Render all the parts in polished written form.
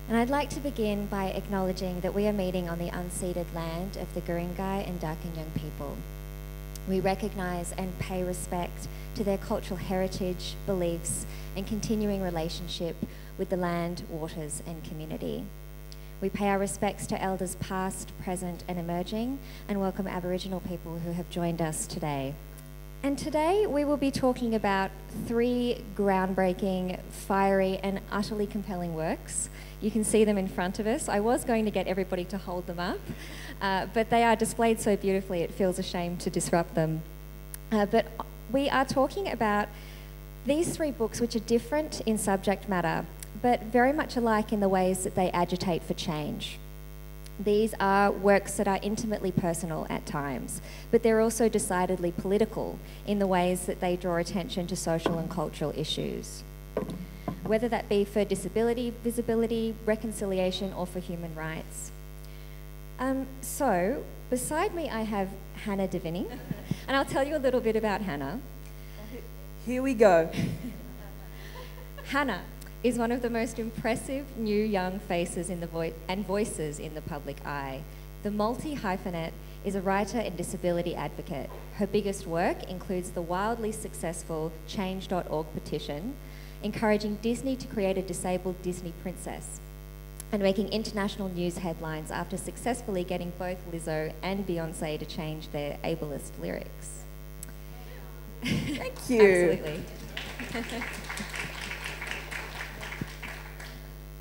And I'd like to begin by acknowledging that we are meeting on the unceded land of the Guringai and Darkinjung people. We recognise and pay respect to their cultural heritage, beliefs, and continuing relationship with the land, waters, and community. We pay our respects to elders past, present, and emerging, and welcome Aboriginal people who have joined us today. And today we will be talking about 3 groundbreaking, fiery, and utterly compelling works. You can see them in front of us. I was going to get everybody to hold them up, but they are displayed so beautifully it feels a shame to disrupt them. But we are talking about these 3 books, which are different in subject matter, but very much alike in the ways that they agitate for change. These are works that are intimately personal at times, but they're also decidedly political in the ways that they draw attention to social and cultural issues, whether that be for disability, visibility, reconciliation, or for human rights. So, beside me I have Hannah Diviney, and I'll tell you a little bit about Hannah. Here we go. Hannah is one of the most impressive new young faces in the and voices in the public eye. The multi-hyphenate is a writer and disability advocate. Her biggest work includes the wildly successful Change.org petition, encouraging Disney to create a disabled Disney princess, and making international news headlines after successfully getting both Lizzo and Beyonce to change their ableist lyrics. Thank you. Absolutely.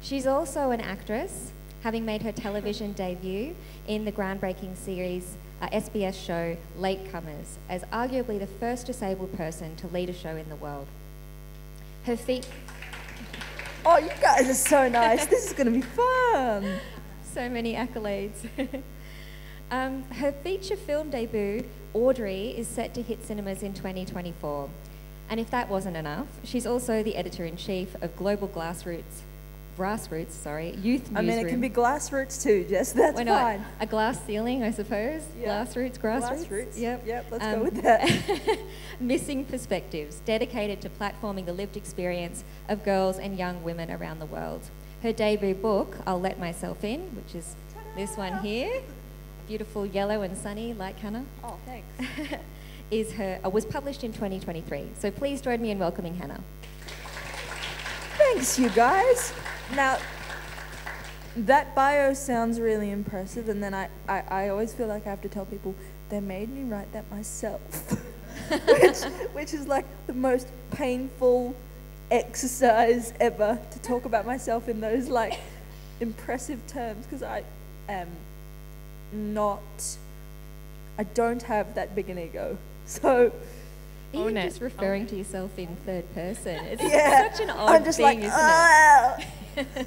She's also an actress, having made her television debut in the groundbreaking series SBS show Latecomers, as arguably the first disabled person to lead a show in the world. Her feat... Oh, you guys are so nice. This is going to be fun. So many accolades. Her feature film debut, Audrey, is set to hit cinemas in 2024. And if that wasn't enough, she's also the editor-in-chief of Global Grassroots, Youth Newsroom. I mean, it can be grassroots too, Jess. That's Why fine. not? A glass ceiling, I suppose. Yeah. Grassroots. Grassroots. Yep. Let's go with that. Missing Perspectives, dedicated to platforming the lived experience of girls and young women around the world. Her debut book, I'll Let Myself In, which is this one here, beautiful yellow and sunny, like Hannah. Oh, thanks. was published in 2023. So please join me in welcoming Hannah. Thanks, you guys. Now, that bio sounds really impressive, and then I always feel like I have to tell people, they made me write that myself, which is like the most painful exercise ever, to talk about myself in those like impressive terms, because I don't have that big an ego, so... Even just referring to yourself in third person, it's such an odd I'm just thing, like, isn't it?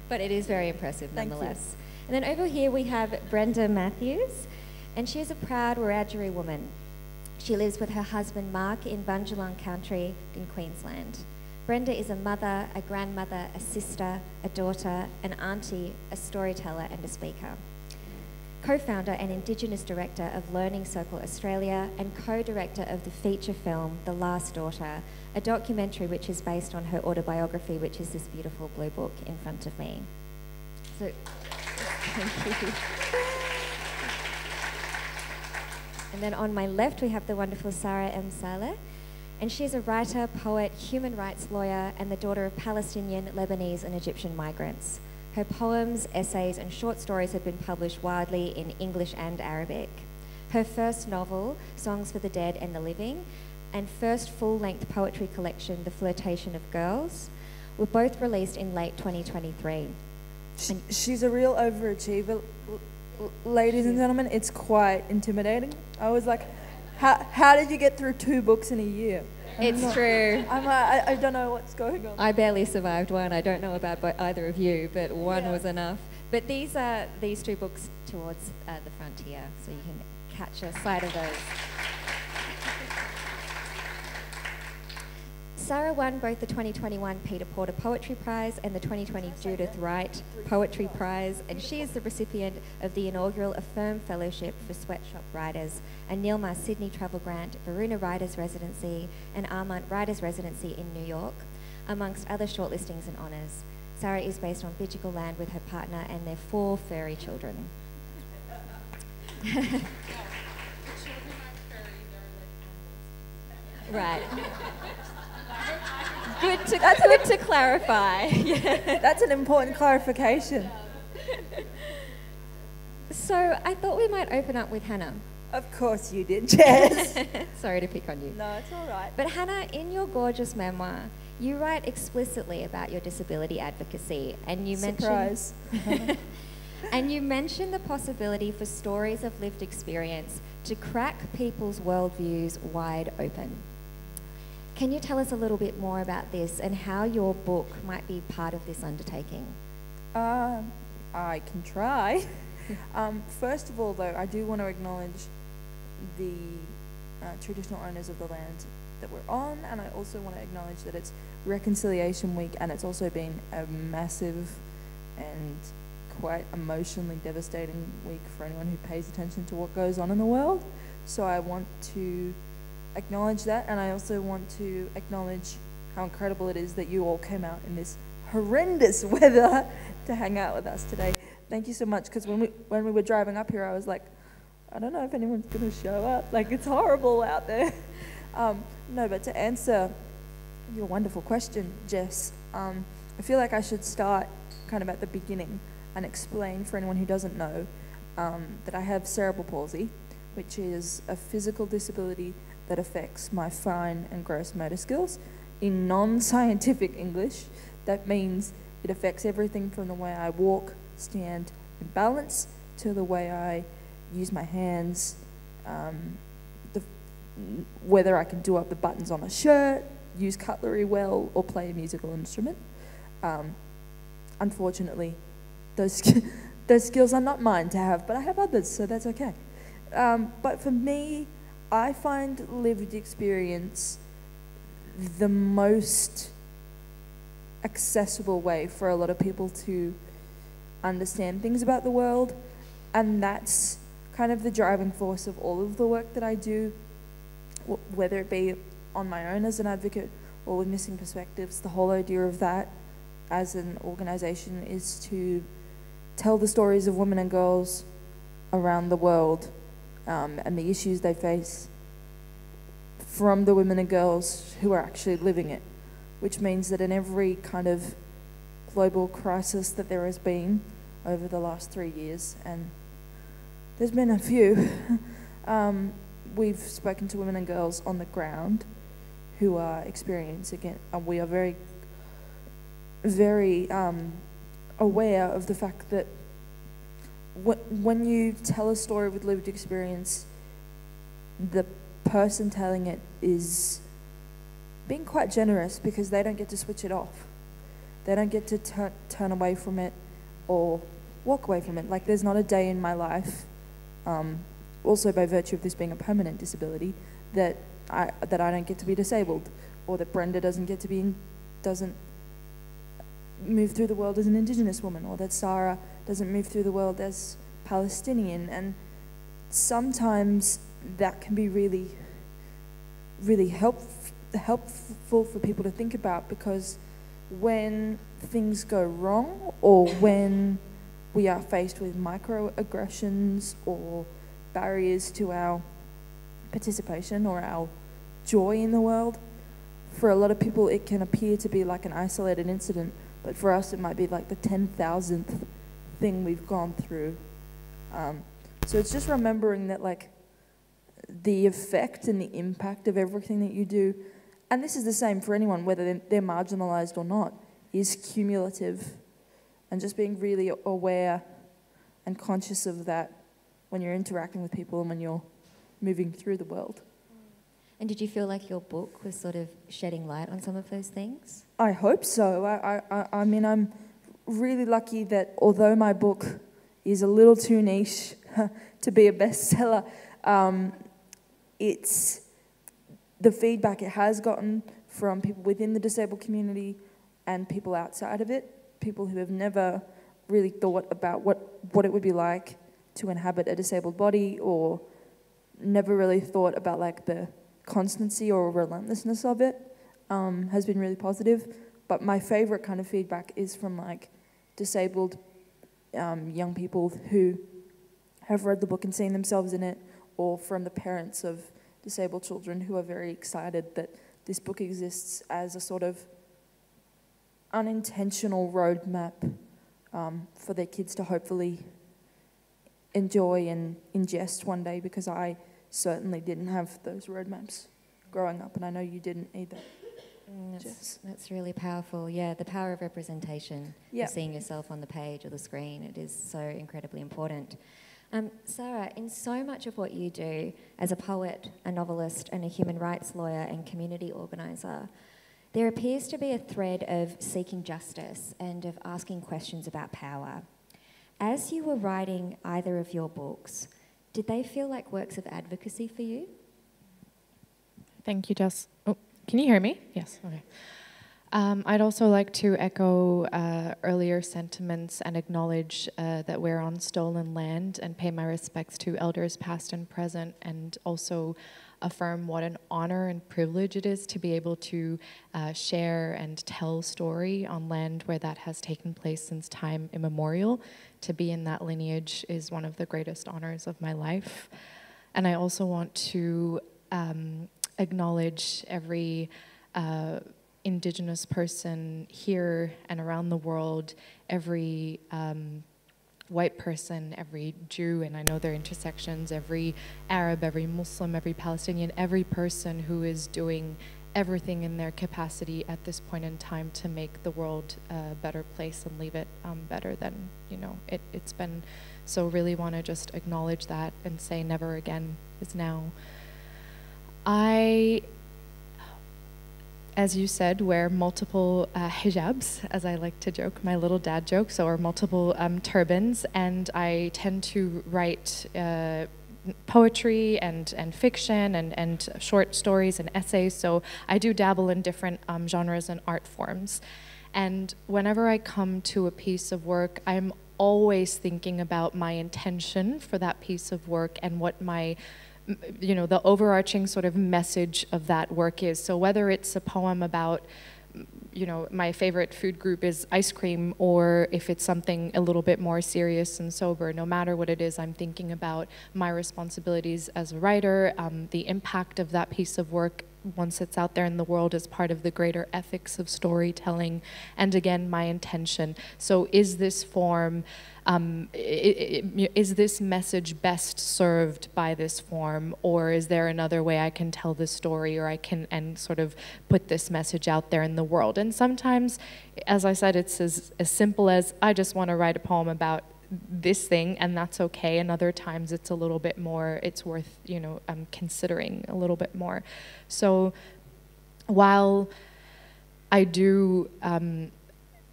But it is very impressive nonetheless. And then over here we have Brenda Matthews, and she is a proud Wiradjuri woman. She lives with her husband Mark in Bundjalung Country in Queensland. Brenda is a mother, a grandmother, a sister, a daughter, an auntie, a storyteller, and a speaker. Co-founder and Indigenous Director of Learning Circle Australia, and co-director of the feature film The Last Daughter, a documentary which is based on her autobiography, which is this beautiful blue book in front of me. So, thank you. And then on my left we have the wonderful Sara Saleh, and she's a writer, poet, human rights lawyer, and the daughter of Palestinian, Lebanese, and Egyptian migrants. Her poems, essays, and short stories have been published widely in English and Arabic. Her first novel, Songs for the Dead and the Living, and first full-length poetry collection, The Flirtation of Girls, were both released in late 2023. She's a real overachiever, ladies and gentlemen. It's quite intimidating. I was like, how did you get through 2 books in a year? It's true. I don't know what's going on. I barely survived one. I don't know about either of you, but one was enough. But these are these 2 books towards the front here, so you can catch a sight of those. Sara won both the 2021 Peter Porter Poetry Prize and the 2020 Judith Wright Poetry Prize, and she is the recipient of the inaugural Affirm Fellowship for Sweatshop Writers, a Nilma Sydney Travel Grant, Varuna Writers Residency, and Armant Writers Residency in New York, amongst other shortlistings and honours. Sara is based on Bidjigal land with her partner and their 4 furry children. Right. That's good to clarify. Yeah. That's an important clarification. So I thought we might open up with Hannah. Of course you did, Jess. Sorry to pick on you. No, it's all right. But Hannah, in your gorgeous memoir, you write explicitly about your disability advocacy, and you Surprise. and you mention the possibility for stories of lived experience to crack people's worldviews wide open. Can you tell us a little bit more about this and how your book might be part of this undertaking? I can try. First of all, though, I do want to acknowledge the traditional owners of the land that we're on, and I also want to acknowledge that it's Reconciliation Week, and it's also been a massive and quite emotionally devastating week for anyone who pays attention to what goes on in the world. So I want to acknowledge that, and I also want to acknowledge how incredible it is that you all came out in this horrendous weather to hang out with us today. Thank you so much, because when we were driving up here, I was like, I don't know if anyone's going to show up. Like, it's horrible out there. No, but to answer your wonderful question, Jess, I feel like I should start kind of at the beginning and explain for anyone who doesn't know that I have cerebral palsy, which is a physical disability that affects my fine and gross motor skills. In non-scientific English, that means it affects everything from the way I walk, stand, and balance to the way I use my hands, whether I can do up the buttons on a shirt, use cutlery well, or play a musical instrument. Unfortunately, those skills are not mine to have, but I have others, so that's okay. But for me, I find lived experience the most accessible way for a lot of people to understand things about the world, and that's kind of the driving force of all of the work that I do, whether it be on my own as an advocate or with Missing Perspectives. The whole idea of that as an organisation is to tell the stories of women and girls around the world and the issues they face from the women and girls who are actually living it, which means that in every kind of global crisis that there has been over the last 3 years, and there's been a few, we've spoken to women and girls on the ground who are experiencing it, and we are very, very aware of the fact that when you tell a story with lived experience, the person telling it is being quite generous because they don't get to switch it off. They don't get to turn away from it or walk away from it. Like, there's not a day in my life, also by virtue of this being a permanent disability, that I don't get to be disabled, or that Brenda doesn't move through the world as an Indigenous woman, or that Sara doesn't move through the world as Palestinian. And sometimes that can be really, really helpful for people to think about, because when things go wrong, or when we are faced with microaggressions or barriers to our participation or our joy in the world, for a lot of people it can appear to be like an isolated incident, but for us it might be like the 10,000th thing we've gone through. So it's just remembering that, like, the effect and the impact of everything that you do, and this is the same for anyone, whether they're marginalised or not, is cumulative. And just being really aware and conscious of that when you're interacting with people and when you're moving through the world. And did you feel like your book was sort of shedding light on some of those things? I hope so. I mean, I'm really lucky that although my book is a little too niche to be a bestseller, it's the feedback it has gotten from people within the disabled community and people outside of it, people who have never really thought about what it would be like to inhabit a disabled body, or never really thought about like the constancy or relentlessness of it, has been really positive. But my favorite kind of feedback is from like disabled young people who have read the book and seen themselves in it, or from the parents of disabled children who are very excited that this book exists as a sort of unintentional roadmap for their kids to hopefully enjoy and ingest one day, because I certainly didn't have those roadmaps growing up, and I know you didn't either. That's really powerful. Yeah, the power of representation. Yeah. Of seeing yourself on the page or the screen. It is so incredibly important. Sara, in so much of what you do as a poet, a novelist, and a human rights lawyer and community organiser, there appears to be a thread of seeking justice and of asking questions about power. As you were writing either of your books, did they feel like works of advocacy for you? Thank you, Jess. Oh, can you hear me? Yes, okay. I'd also like to echo earlier sentiments and acknowledge that we're on stolen land, and pay my respects to elders past and present, and also affirm what an honor and privilege it is to be able to share and tell story on land where that has taken place since time immemorial. To be in that lineage is one of the greatest honors of my life. And I also want to acknowledge every Indigenous person here and around the world, every white person, every Jew, and I know their intersections, every Arab, every Muslim, every Palestinian, every person who is doing everything in their capacity at this point in time to make the world a better place and leave it better than, you know, it's been. So really want to just acknowledge that and say never again is now. I, as you said, wear multiple hijabs, as I like to joke, my little dad jokes, or multiple turbans, and I tend to write poetry and fiction and short stories and essays, so I do dabble in different genres and art forms. And whenever I come to a piece of work, I'm always thinking about my intention for that piece of work and what my, you know, the overarching sort of message of that work is. So whether it's a poem about, you know, my favorite food group is ice cream, or if it's something a little bit more serious and sober, no matter what it is, I'm thinking about my responsibilities as a writer, the impact of that piece of work once it's out there in the world as part of the greater ethics of storytelling, and again, my intention. So is this form, is this message best served by this form, or is there another way I can tell this story, or I can and sort of put this message out there in the world? And sometimes, as I said, it's as simple as I just want to write a poem about this thing, and that's okay. And other times it's a little bit more, it's worth, you know, considering a little bit more. So while I do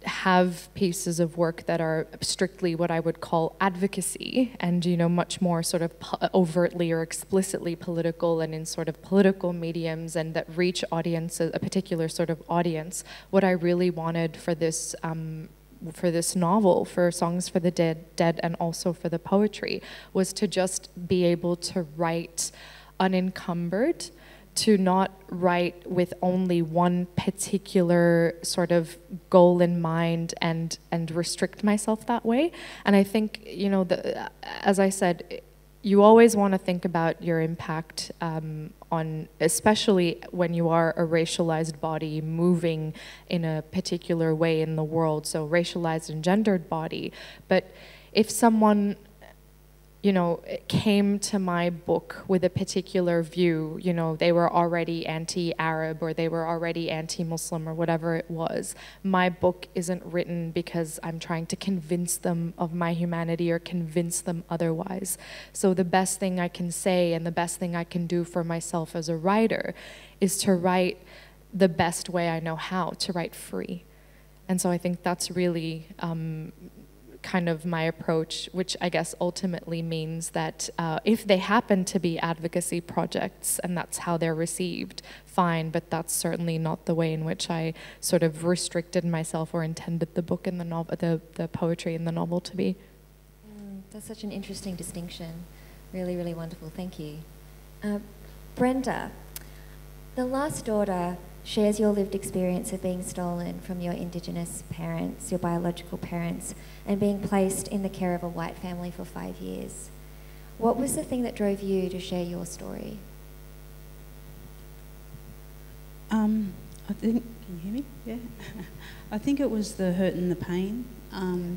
have pieces of work that are strictly what I would call advocacy, and, you know, much more sort of overtly or explicitly political and in sort of political mediums, and that reach audiences, a particular sort of audience, what I really wanted for this novel, for Songs for the Dead, and also for the poetry, was to just be able to write unencumbered, to not write with only one particular sort of goal in mind and restrict myself that way. And I think, you know, as I said, you always want to think about your impact on, especially when you are a racialized body moving in a particular way in the world, so racialized and gendered body. But if someone, you know, came to my book with a particular view, you know, they were already anti-Arab or they were already anti-Muslim or whatever it was, my book isn't written because I'm trying to convince them of my humanity or convince them otherwise. So the best thing I can say and the best thing I can do for myself as a writer is to write the best way I know how, to write free. And so I think that's really kind of my approach, which I guess ultimately means that if they happen to be advocacy projects and that's how they're received, fine, but that's certainly not the way in which I sort of restricted myself or intended the book and the novel, the poetry in the novel to be. That's such an interesting distinction. Really, really wonderful. Thank you. Brenda, The Last Daughter shares your lived experience of being stolen from your Indigenous parents, your biological parents, and being placed in the care of a white family for 5 years. What was the thing that drove you to share your story? I think, can you hear me? Yeah. I think it was the hurt and the pain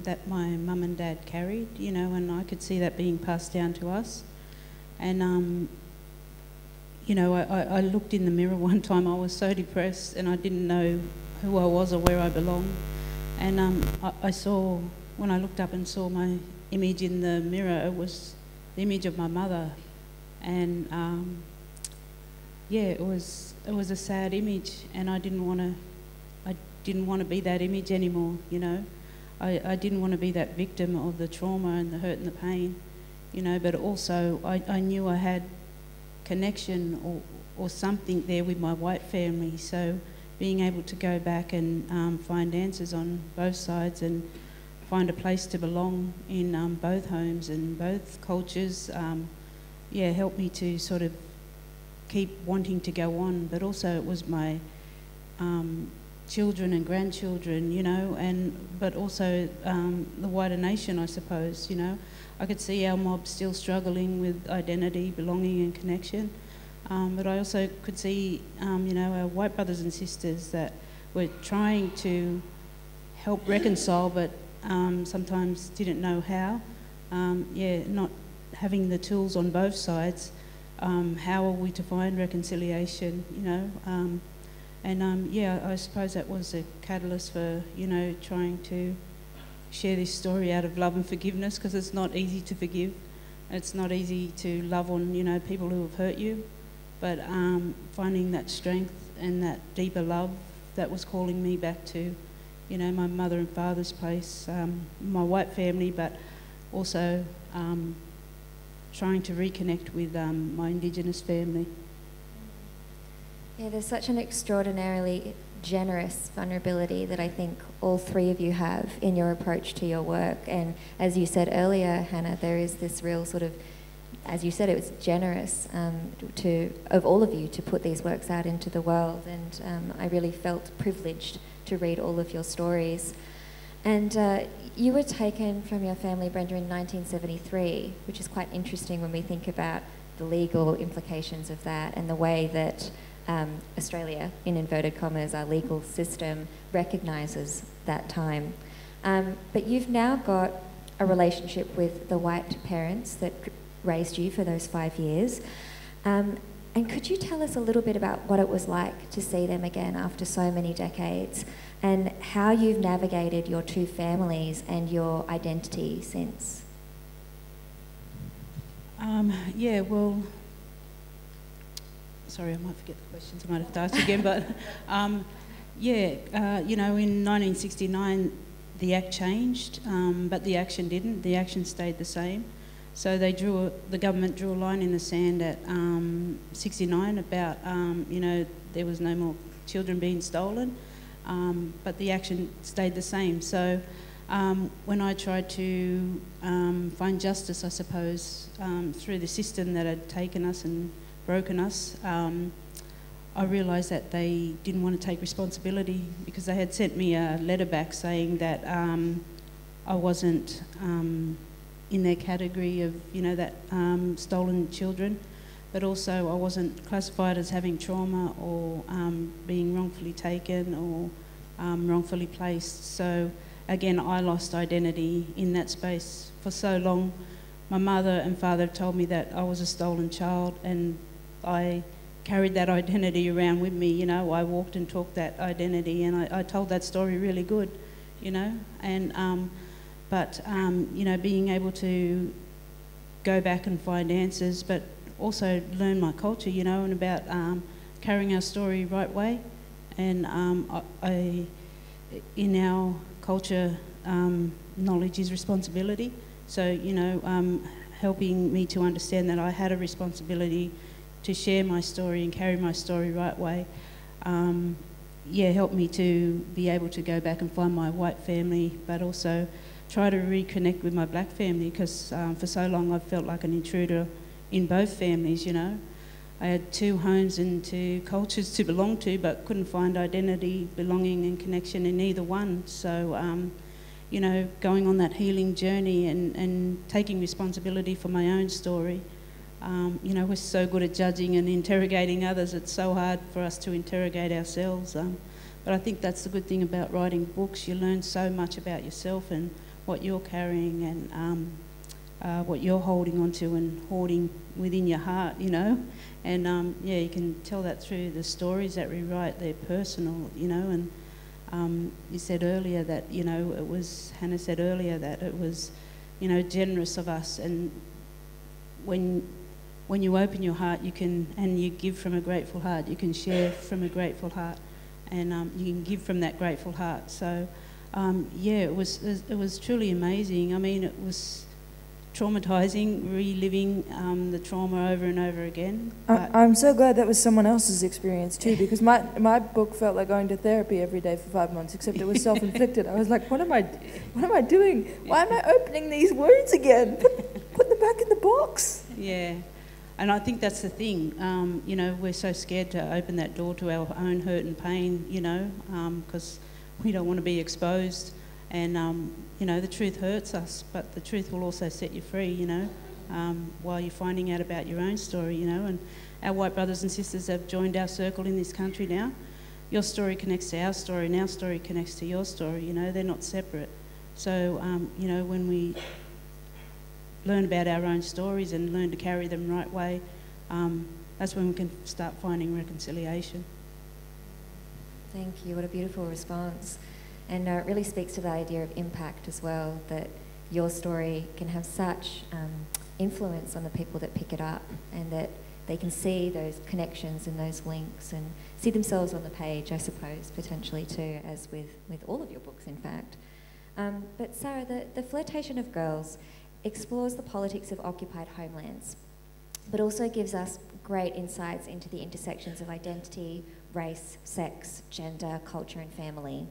that my mum and dad carried, you know, and I could see that being passed down to us. And, you know, I looked in the mirror one time, I was so depressed and I didn't know who I was or where I belonged. And I saw, when I looked up and saw my image in the mirror, it was the image of my mother. And yeah, it was a sad image, and I didn't want to be that image anymore, you know. I didn't want to be that victim of the trauma and the hurt and the pain, you know, but also I knew I had connection or something there with my white family. So being able to go back and find answers on both sides and find a place to belong in both homes and both cultures, yeah, helped me to sort of keep wanting to go on. But also it was my children and grandchildren, you know, but also the wider nation, I suppose, you know. I could see our mob still struggling with identity, belonging and connection. But I also could see, you know, our white brothers and sisters that were trying to help reconcile, but sometimes didn't know how. Yeah, not having the tools on both sides. How are we to find reconciliation, you know? Yeah, I suppose that was a catalyst for, you know, trying to share this story out of love and forgiveness, because it's not easy to forgive. It's not easy to love on, you know, people who have hurt you. But finding that strength and that deeper love that was calling me back to, you know, my mother and father's place, my white family, but also trying to reconnect with my Indigenous family. Yeah, there's such an extraordinarily generous vulnerability that I think all three of you have in your approach to your work. And as you said earlier, Hannah, there is this real sort of, as you said, it was generous of all of you to put these works out into the world. And I really felt privileged to read all of your stories. And you were taken from your family, Brenda, in 1973, which is quite interesting when we think about the legal implications of that and the way that Australia, in inverted commas, our legal system recognises that time. But you've now got a relationship with the white parents that raised you for those 5 years. And could you tell us a little bit about what it was like to see them again after so many decades, and how you've navigated your two families and your identity since? Yeah, well, sorry, I might forget the questions, I might have to ask again, but yeah, you know, in 1969 the Act changed, but the action didn't. The action stayed the same. So the government drew a line in the sand at 69 about, you know, there was no more children being stolen, but the action stayed the same. So when I tried to find justice, I suppose, through the system that had taken us and broken us, I realised that they didn't want to take responsibility, because they had sent me a letter back saying that I wasn't in their category of, you know, that stolen children, but also I wasn't classified as having trauma or being wrongfully taken or wrongfully placed. So again, I lost identity in that space for so long. My mother and father told me that I was a stolen child, and I carried that identity around with me, you know. I walked and talked that identity, and I told that story really good, you know. And you know, being able to go back and find answers, but also learn my culture, you know, and about carrying our story right way. And in our culture, knowledge is responsibility. So, you know, helping me to understand that I had a responsibility to share my story and carry my story right way, yeah, helped me to be able to go back and find my white family, but also try to reconnect with my black family, because for so long I've felt like an intruder in both families, you know. I had 2 homes and 2 cultures to belong to, but couldn't find identity, belonging and connection in either one. So, you know, going on that healing journey and taking responsibility for my own story. You know, we're so good at judging and interrogating others. It's so hard for us to interrogate ourselves. But I think that's the good thing about writing books. You learn so much about yourself and what you're carrying and what you're holding onto and hoarding within your heart, you know. And yeah, you can tell that through the stories that we write. They're personal, you know. And you said earlier that, you know, Hannah said earlier that it was, you know, generous of us. And when you open your heart, you can, and you give from a grateful heart, you can share from a grateful heart, and you can give from that grateful heart. So yeah, it was truly amazing. I mean, it was traumatizing, reliving the trauma over and over again. I'm so glad that was someone else's experience too, because my book felt like going to therapy every day for 5 months, except it was self-inflicted. I was like, what am I doing? Why am I opening these wounds again? Put them back in the box. Yeah, and I think that's the thing. You know, we're so scared to open that door to our own hurt and pain, you know, because we don't want to be exposed. And, you know, the truth hurts us, but the truth will also set you free, you know, while you're finding out about your own story, you know. And our white brothers and sisters have joined our circle in this country now. Your story connects to our story, and our story connects to your story, you know. They're not separate. So, you know, when we learn about our own stories and learn to carry them the right way, that's when we can start finding reconciliation. Thank you. What a beautiful response. And it really speaks to the idea of impact as well, that your story can have such influence on the people that pick it up, and that they can see those connections and those links and see themselves on the page, I suppose, potentially too, as with all of your books, in fact. But Sara, the Flirtation of Girls explores the politics of occupied homelands, but also gives us great insights into the intersections of identity, race, sex, gender, culture and family.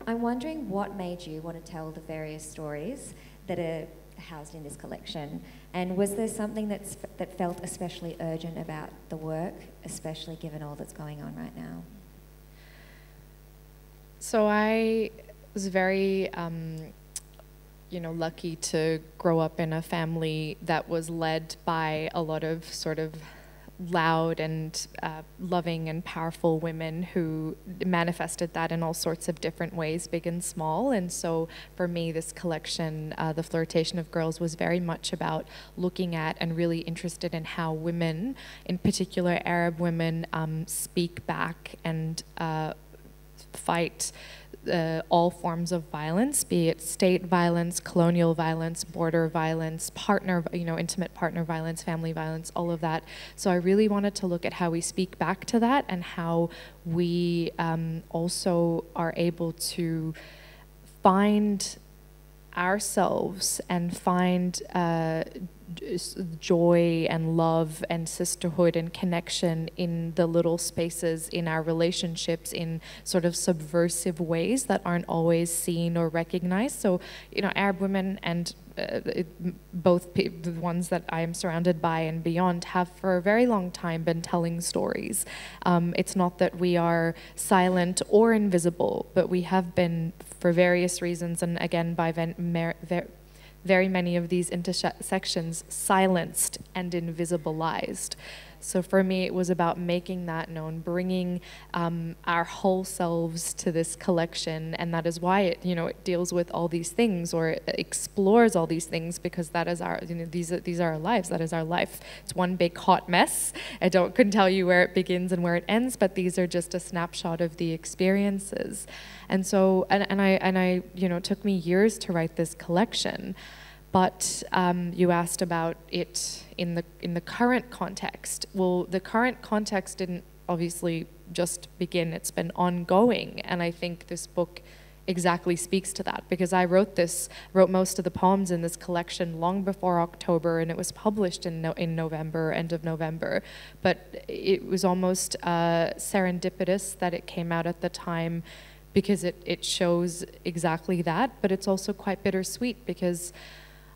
I'm wondering what made you want to tell the various stories that are housed in this collection, and was there something that felt especially urgent about the work, especially given all that's going on right now? So I was very you know, lucky to grow up in a family that was led by a lot of sort of loud and loving and powerful women who manifested that in all sorts of different ways, big and small. And so for me, this collection, The Flirtation of Girls, was very much about looking at and really interested in how women, in particular Arab women, speak back and fight all forms of violence, be it state violence, colonial violence, border violence, partner, you know, intimate partner violence, family violence, all of that. So I really wanted to look at how we speak back to that and how we also are able to find ourselves and find joy and love and sisterhood and connection in the little spaces in our relationships in sort of subversive ways that aren't always seen or recognized. So, you know, Arab women and both the ones that I am surrounded by and beyond have for a very long time been telling stories. It's not that we are silent or invisible, but we have been for various reasons, and again by very many of these intersections silenced and invisibilized. So for me, it was about making that known, bringing our whole selves to this collection, and that is why it, you know, it deals with all these things, or it explores all these things, because that is our, you know, these are our lives. That is our life. It's one big hot mess. I couldn't tell you where it begins and where it ends, but these are just a snapshot of the experiences. And so, and I, you know, it took me years to write this collection. But you asked about it in the current context. Well, the current context didn't obviously just begin. It's been ongoing, and I think this book exactly speaks to that, because I wrote most of the poems in this collection long before October, and it was published in November, end of November. But it was almost serendipitous that it came out at the time, because it shows exactly that. But it's also quite bittersweet, because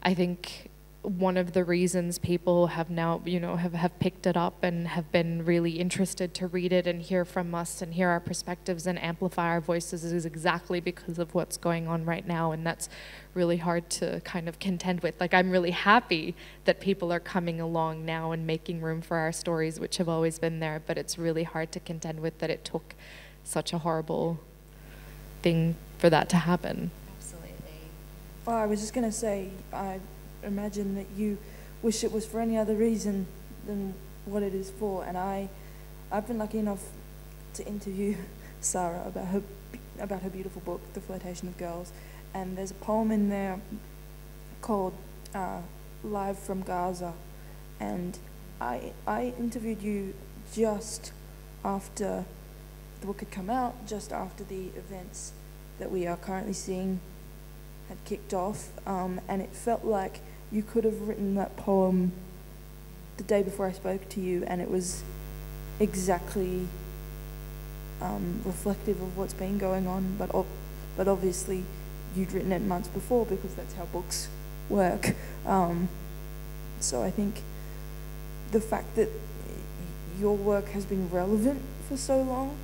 I think one of the reasons people have now, have picked it up and have been really interested to read it and hear from us and hear our perspectives and amplify our voices is exactly because of what's going on right now. And that's really hard to kind of contend with. Like, I'm really happy that people are coming along now and making room for our stories, which have always been there, but it's really hard to contend with that it took such a horrible thing for that to happen. Absolutely. Oh, I was just going to say, I imagine that you wish it was for any other reason than what it is for. And I've been lucky enough to interview Sara about her beautiful book, The Flirtation of Girls. And there's a poem in there called Live from Gaza. And I interviewed you just after the book had come out, just after the events that we are currently seeing had kicked off, and it felt like you could have written that poem the day before I spoke to you, and it was exactly reflective of what's been going on, but obviously you'd written it months before because that's how books work. So I think the fact that your work has been relevant for so long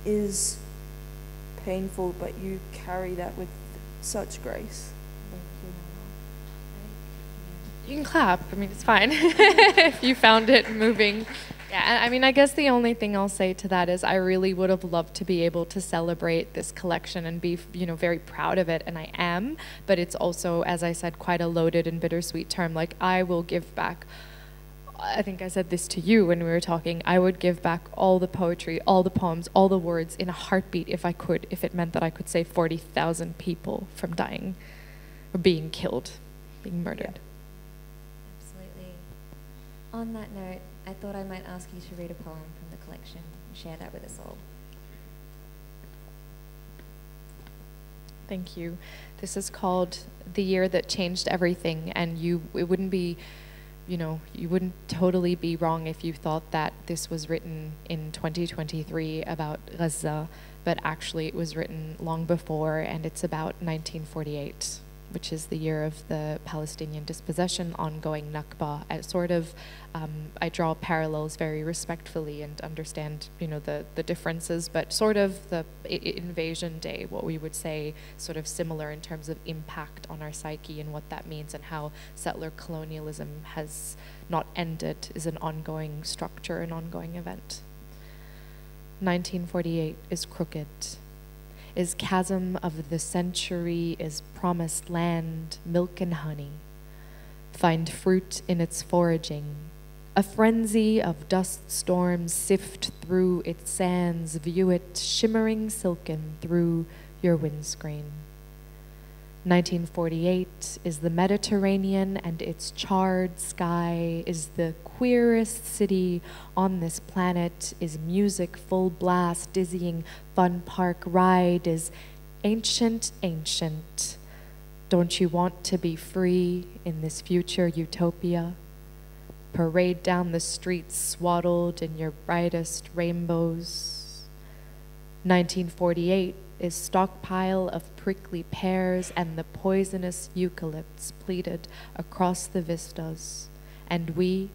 is painful, but you carry that with such grace. Thank you. You can clap. I mean, it's fine if you found it moving. Yeah, I mean, I guess the only thing I'll say to that is I really would have loved to be able to celebrate this collection and be, very proud of it, and I am. But it's also, as I said, quite a loaded and bittersweet term. Like, I will give back. I think I said this to you when we were talking. I would give back all the poetry, all the poems, all the words in a heartbeat if I could, if it meant that I could save 40,000 people from dying or being killed, being murdered. Absolutely. On that note, I thought I might ask you to read a poem from the collection and share that with us all. Thank you. This is called The Year That Changed Everything, and it wouldn't be, you wouldn't totally be wrong if you thought that this was written in 2023 about Gaza, but actually it was written long before, and it's about 1948, which is the year of the Palestinian dispossession, ongoing Nakba. I draw parallels very respectfully and understand, the differences, but sort of the invasion day, what we would say, sort of similar in terms of impact on our psyche and what that means and how settler colonialism has not ended, is an ongoing structure, an ongoing event. 1948 is crooked, is chasm of the century, is promised land, milk and honey. Find fruit in its foraging. A frenzy of dust storms sift through its sands, view it shimmering silken through your windscreen. 1948 is the Mediterranean, and its charred sky is the queerest city on this planet, is music full blast, dizzying fun park ride, is ancient, ancient. Don't you want to be free in this future utopia? Parade down the streets swaddled in your brightest rainbows. 1948 is stockpile of prickly pears and the poisonous eucalypts pleated across the vistas, and we,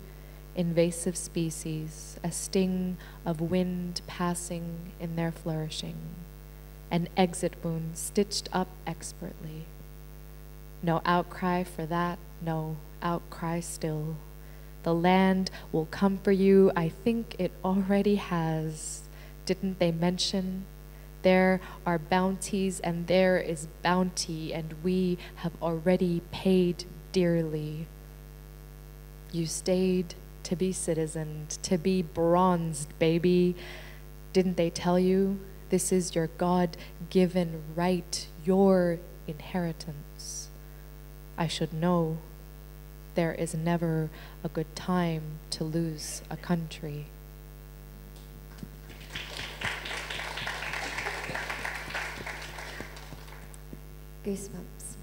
invasive species, a sting of wind passing in their flourishing, an exit wound stitched up expertly. No outcry for that, no outcry still. The land will come for you, I think it already has. Didn't they mention? There are bounties and there is bounty, and we have already paid dearly. You stayed to be citizened, to be bronzed, baby. Didn't they tell you this is your God-given right, your inheritance? I should know. There is never a good time to lose a country. Goosebumps.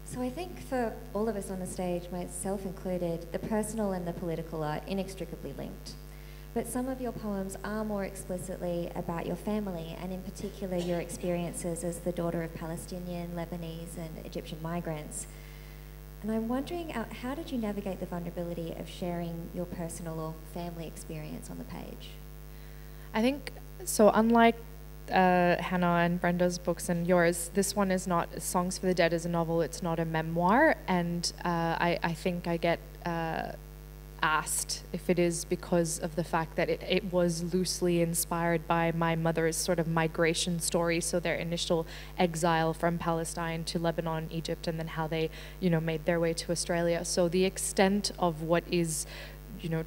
So I think for all of us on the stage, myself included, the personal and the political are inextricably linked. But some of your poems are more explicitly about your family, and in particular your experiences as the daughter of Palestinian, Lebanese and Egyptian migrants. And I'm wondering, how did you navigate the vulnerability of sharing your personal or family experience on the page? I think, so unlike Hannah and Brenda's books and yours, this one is not, Songs for the Dead is a novel, it's not a memoir, and I think I get asked if it is because of the fact that it was loosely inspired by my mother's sort of migration story, so their initial exile from Palestine to Lebanon, Egypt, and then how they, made their way to Australia. So the extent of what is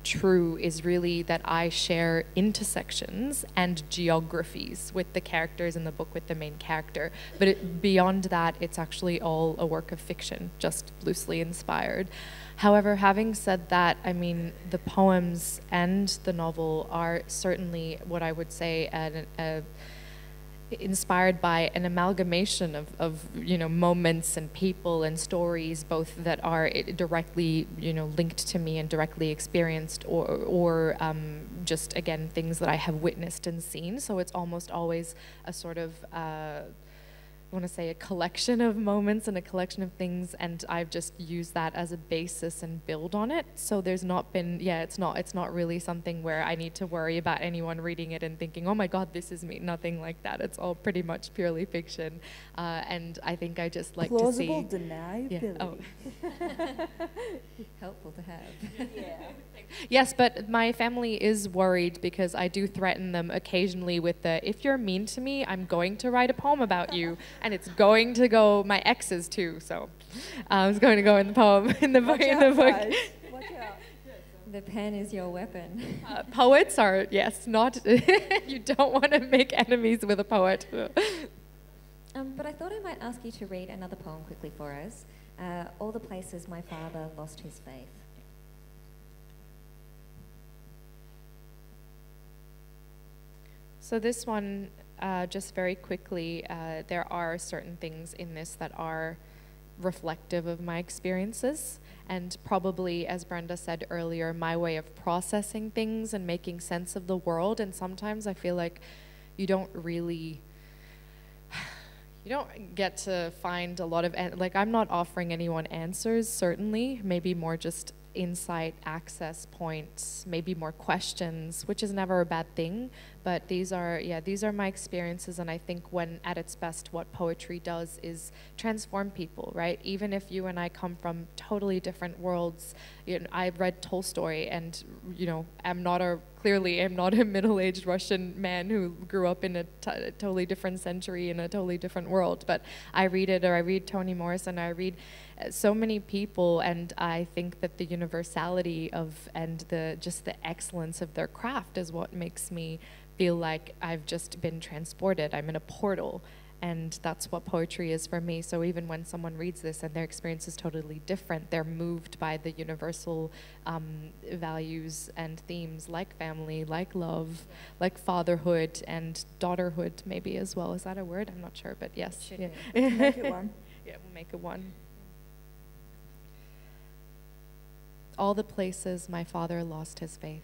true is really that I share intersections and geographies with the characters in the book, with the main character. But beyond that, it's actually all a work of fiction, just loosely inspired. However, having said that, I mean, the poems and the novel are certainly what I would say inspired by an amalgamation of moments and people and stories, both that are directly linked to me and directly experienced, or just again things that I have witnessed and seen. So it's almost always a sort of I want to say a collection of moments and a collection of things, and I've just used that as a basis and build on it. So there's not been, it's not really something where I need to worry about anyone reading it and thinking, oh my God, this is me. Nothing like that. It's all pretty much purely fiction, and I think I just like plausible to see deniability. Yeah. Oh. Helpful to have. Yeah. Yes, but my family is worried because I do threaten them occasionally with the, if you're mean to me, I'm going to write a poem about you, and it's going to go, my exes too, so it's going to go in the poem, in the book. Guys. Watch out. The pen is your weapon. Poets are, yes, not, you don't want to make enemies with a poet. But I thought I might ask you to read another poem quickly for us, All the Places My Father Lost His Faith. So this one, just very quickly, there are certain things in this that are reflective of my experiences, and probably, as Brenda said earlier, my way of processing things and making sense of the world. And sometimes I feel like you don't get to find a lot of, like, I'm not offering anyone answers, certainly, maybe more just insight, access points, maybe more questions, which is never a bad thing. But these are my experiences, and I think when at its best, what poetry does is transform people, right? Even if you and I come from totally different worlds. I've read Tolstoy, and clearly am not a middle-aged Russian man who grew up in a totally different century in a totally different world. But I read it, or I read Toni Morrison, I read so many people, and I think that the universality of and the excellence of their craft is what makes me feel like I've just been transported. I'm in a portal, and that's what poetry is for me. So even when someone reads this and their experience is totally different, they're moved by the universal values and themes, like family, like love, like fatherhood and daughterhood, maybe as well. Is that a word? I'm not sure, but yes. Yeah. Make it one. Yeah, we'll make it one. All the places my father lost his faith.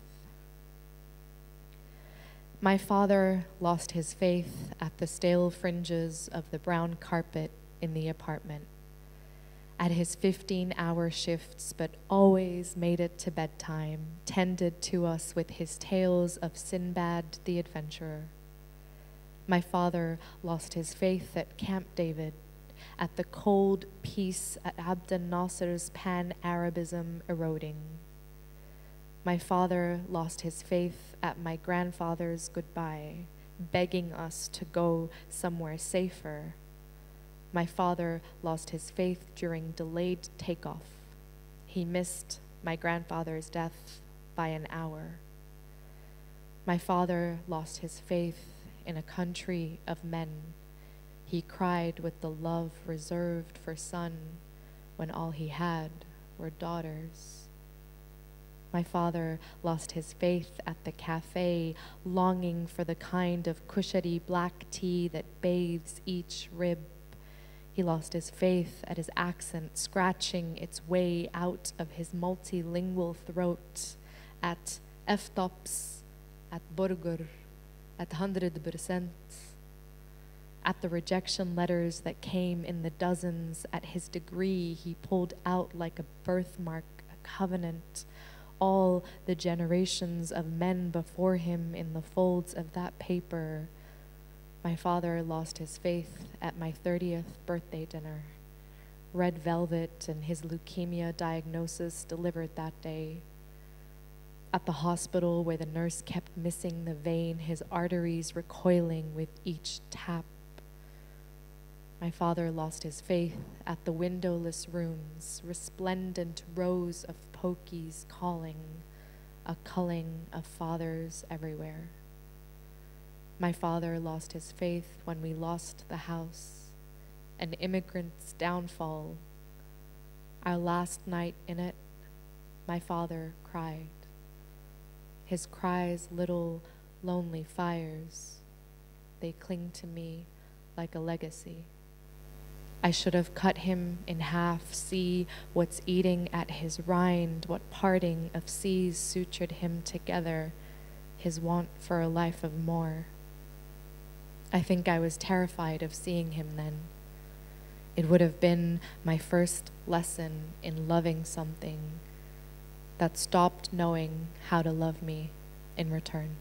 My father lost his faith at the stale fringes of the brown carpet in the apartment, at his 15-hour shifts, but always made it to bedtime, tended to us with his tales of Sinbad the Adventurer. My father lost his faith at Camp David, at the cold peace at Abdel Nasser's pan-Arabism eroding. My father lost his faith at my grandfather's goodbye, begging us to go somewhere safer. My father lost his faith during delayed takeoff. He missed my grandfather's death by an hour. My father lost his faith in a country of men. He cried with the love reserved for son when all he had were daughters. My father lost his faith at the cafe, longing for the kind of kushari black tea that bathes each rib. He lost his faith at his accent scratching its way out of his multilingual throat, at F-tops, at burger, at 100%. at the rejection letters that came in the dozens, at his degree he pulled out like a birthmark, a covenant, all the generations of men before him in the folds of that paper. My father lost his faith at my 30th birthday dinner. Red velvet and his leukemia diagnosis delivered that day. At the hospital where the nurse kept missing the vein, his arteries recoiling with each tap. My father lost his faith at the windowless rooms, resplendent rows of pokies calling, a culling of fathers everywhere. My father lost his faith when we lost the house, an immigrant's downfall. Our last night in it, my father cried. His cries little lonely fires. They cling to me like a legacy. I should have cut him in half, see what's eating at his rind, what parting of seas sutured him together, his want for a life of more. I think I was terrified of seeing him then. It would have been my first lesson in loving something that stopped knowing how to love me in return.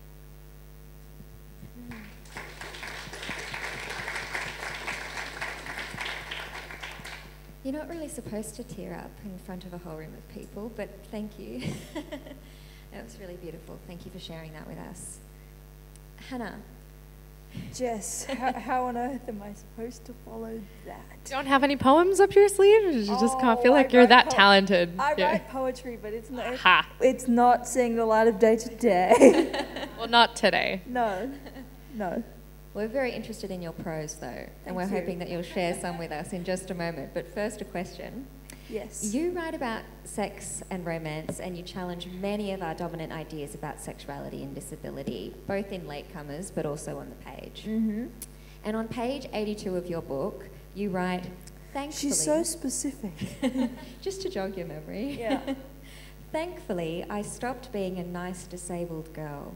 You're not really supposed to tear up in front of a whole room of people, but thank you. That was really beautiful. Thank you for sharing that with us. Hannah. Jess, how on earth am I supposed to follow that? You don't have any poems up your sleeve? You just can't feel like you're that talented. I write poetry, but it's not seeing the light of day today. Well, not today. No. We're very interested in your prose, though, and we're hoping that you'll share some with us in just a moment. But first, a question. Yes. You write about sex and romance, and you challenge many of our dominant ideas about sexuality and disability, both in latecomers but also on the page. Mm-hmm. And on page 82 of your book, you write, thankfully... She's so specific. Just to jog your memory. Yeah. Thankfully, I stopped being a nice disabled girl.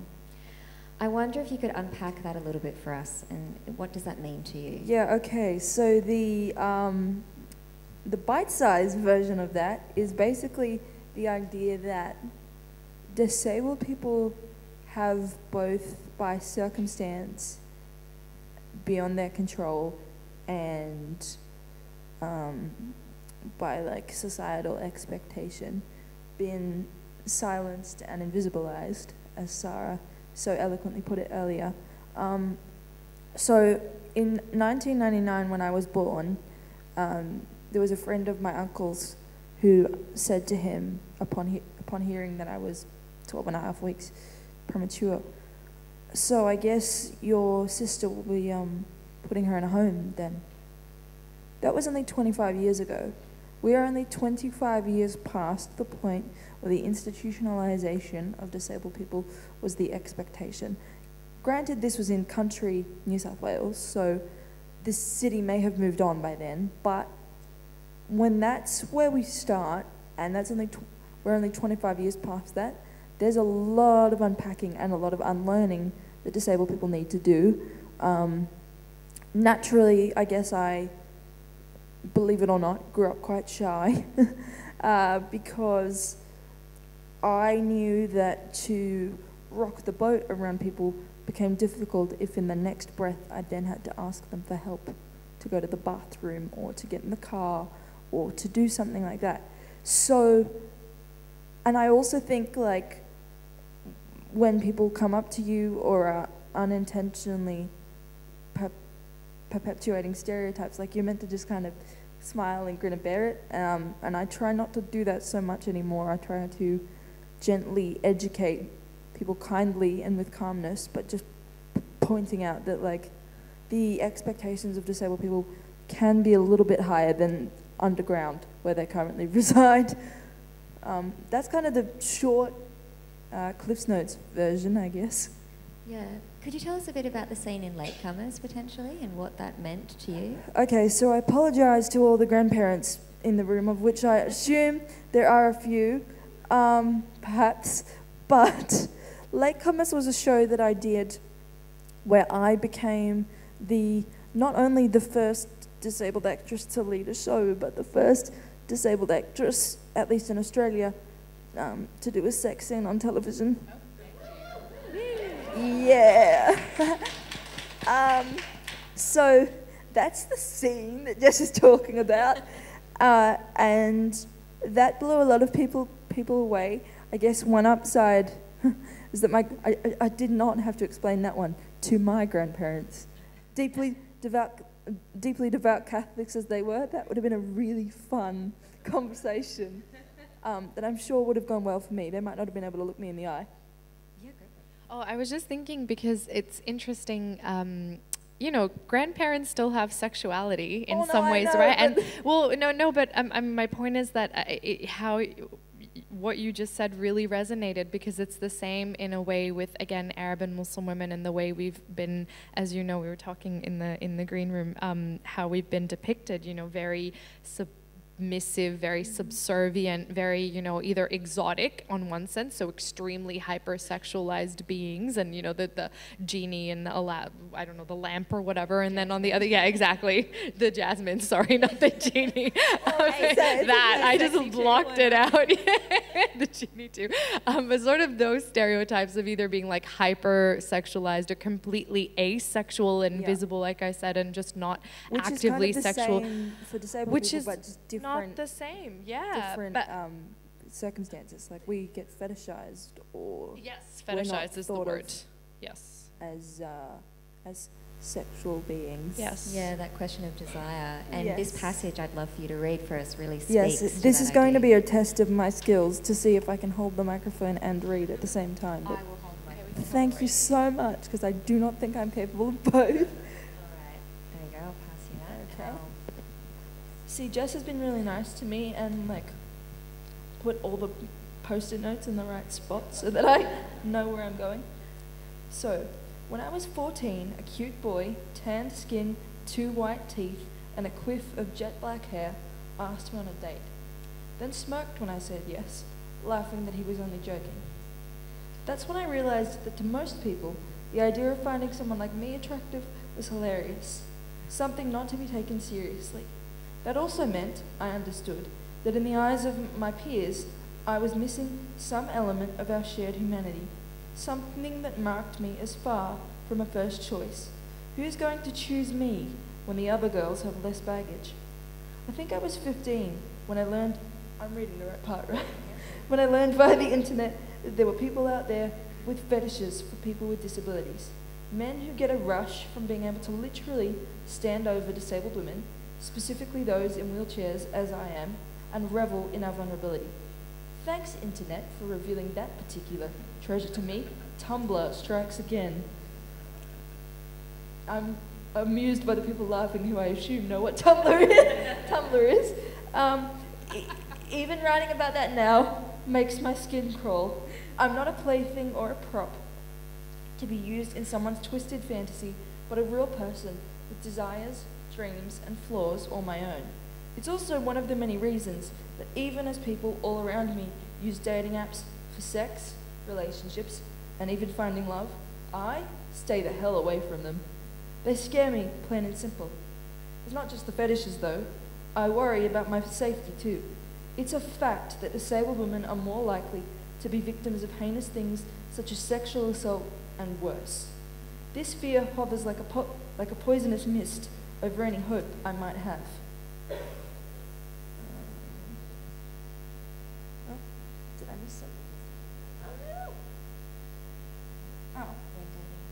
I wonder if you could unpack that a little bit for us, and what does that mean to you? Yeah, okay. So the bite-sized version of that is basically the idea that disabled people have both by circumstance beyond their control and by like societal expectation been silenced and invisibilized, as Sara so eloquently put it earlier. So in 1999 when I was born, there was a friend of my uncle's who said to him upon hearing that I was 12 and a half weeks premature, so I guess your sister will be putting her in a home then. That was only 25 years ago. We are only 25 years past the point where the institutionalization of disabled people was the expectation. Granted, this was in country New South Wales, so this city may have moved on by then, but when that's where we start, and that's we're only 25 years past that, there's a lot of unpacking and a lot of unlearning that disabled people need to do. Naturally, I guess I, believe it or not, grew up quite shy because I knew that to rock the boat around people became difficult if in the next breath I then had to ask them for help to go to the bathroom or to get in the car or to do something like that. So, and I also think like when people come up to you or are unintentionally perpetuating stereotypes, like you're meant to just kind of smile and grin and bear it, and I try not to do that so much anymore. I try to gently educate people kindly and with calmness, but just pointing out that like the expectations of disabled people can be a little bit higher than underground where they currently reside. That's kind of the short Cliff's Notes version, I guess. Yeah. Could you tell us a bit about the scene in Latecomers, potentially, and what that meant to you? Okay, so I apologise to all the grandparents in the room, of which I assume there are a few, perhaps, but Latecomers was a show that I did where I became the not only the first disabled actress to lead a show, but the first disabled actress, at least in Australia, to do a sex scene on television. Yeah. So that's the scene that Jess is talking about, and that blew a lot of people away. I guess one upside is that I did not have to explain that one to my grandparents. Deeply devout Catholics as they were, that would have been a really fun conversation that I'm sure would have gone well for me. They might not have been able to look me in the eye. Oh, I was just thinking because it's interesting, you know, grandparents still have sexuality in some ways, right? And well, but my point is that what you just said really resonated, because it's the same in a way with, again, Arab and Muslim women, and the way we've been, as you know, we were talking in the green room, how we've been depicted, you know, very submissive, very subservient, very, you know, either exotic on one sense, so extremely hypersexualized beings, and, you know, the genie and the I don't know, the lamp or whatever, and then on the other, yeah, exactly, the jasmine, sorry, not the genie. I just blocked it out. The genie too. But sort of those stereotypes of either being like hypersexualized or completely asexual and visible, like I said, and just not actively is kind of the sexual. Same for disabled which people, is but just different. Not the same, yeah. Different but circumstances, like we get fetishized, or yes, fetishized is the word. Yes. As sexual beings. Yes. Yeah, that question of desire. And Yes. this passage I'd love for you to read for us really speaks Yes, to this that is going to idea. be a test of my skills to see if I can hold the microphone and read at the same time. But I will hold my microphone. thank you so much, because I do not think I'm capable of both. All right, there you go. I'll pass you that. Okay. See, Jess has been really nice to me and like put all the post-it notes in the right spot so that I know where I'm going. So, when I was 14, a cute boy, tanned skin, 2 white teeth, and a quiff of jet black hair asked me on a date, then smirked when I said yes, laughing that he was only joking. That's when I realized that to most people, the idea of finding someone like me attractive was hilarious, something not to be taken seriously. That also meant, I understood, that in the eyes of my peers, I was missing some element of our shared humanity, something that marked me as far from a first choice. Who's going to choose me when the other girls have less baggage? I think I was 15 when I learned, I'm reading the right part, right? When I learned via the internet that there were people out there with fetishes for people with disabilities. Men who get a rush from being able to literally stand over disabled women, specifically those in wheelchairs as I am, and revel in our vulnerability. Thanks, internet, for revealing that particular treasure to me. Tumblr strikes again. I'm amused by the people laughing who I assume know what Tumblr is. Even writing about that now makes my skin crawl. I'm not a plaything or a prop to be used in someone's twisted fantasy, but a real person with desires, dreams, and flaws all my own. It's also one of the many reasons that even as people all around me use dating apps for sex, relationships, and even finding love, I stay the hell away from them. They scare me, plain and simple. It's not just the fetishes though. I worry about my safety too. It's a fact that disabled women are more likely to be victims of heinous things such as sexual assault and worse. This fear hovers like a poisonous mist over any hope I might have. Did I miss something? Oh.